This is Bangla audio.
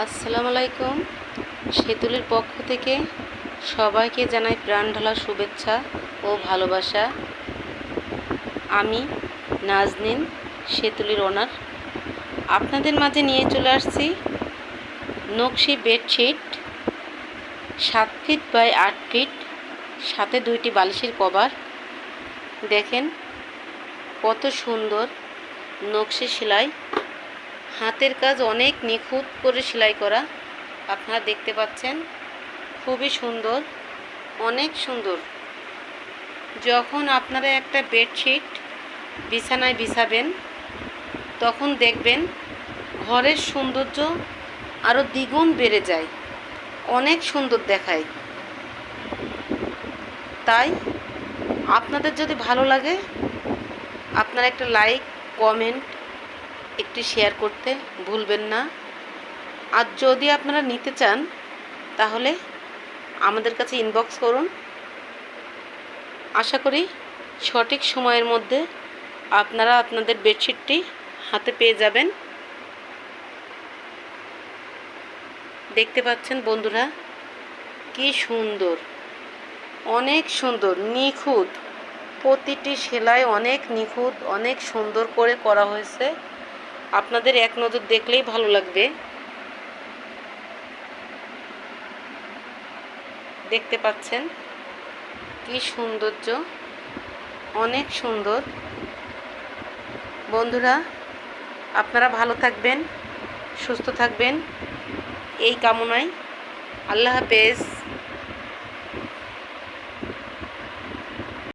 আসসালামু আলাইকুম। সেতুলির পক্ষ থেকে সবাইকে জানাই প্রাণ ঢালা শুভেচ্ছা ও ভালোবাসা। আমি নাজনীন, সেতুলির ওনার। আপনাদের মাঝে নিয়ে চলে আসছি নকশি বেডশিট 7 ফিট বাই 8 ফিট, সাথে 2টি বালিশের কভার। দেখেন কত সুন্দর নকশি সেলাই, হাতের কাজ অনেক নিখুঁত করে সেলাই করা। আপনারা দেখতে পাচ্ছেন, খুবই সুন্দর, অনেক সুন্দর। যখন আপনারা একটা বেডশিট বিছানায় বিছাবেন, তখন দেখবেন ঘরের সৌন্দর্য আরও দ্বিগুণ বেড়ে যায়, অনেক সুন্দর দেখায়। তাই আপনাদের যদি ভালো লাগে, আপনারা একটা লাইক, কমেন্ট, একটু শেয়ার করতে ভুলবেন না। আর যদি আপনারা নিতে চান, তাহলে আমাদের কাছে ইনবক্স করুন। আশা করি সঠিক সময়ের মধ্যে আপনারা আপনাদের বেডশিটটি হাতে পেয়ে যাবেন। দেখতে পাচ্ছেন বন্ধুরা, কি সুন্দর, অনেক সুন্দর, নিখুঁত। প্রতিটি সেলাই অনেক নিখুঁত, অনেক সুন্দর করে করা হয়েছে। আপনাদের এক নজর দেখলেই ভালো লাগবে। দেখতে পাচ্ছেন কি সৌন্দর্য, অনেক সুন্দর। বন্ধুরা, আপনারা ভালো থাকবেন, সুস্থ থাকবেন, এই কামনায়। আল্লাহ হাফেজ।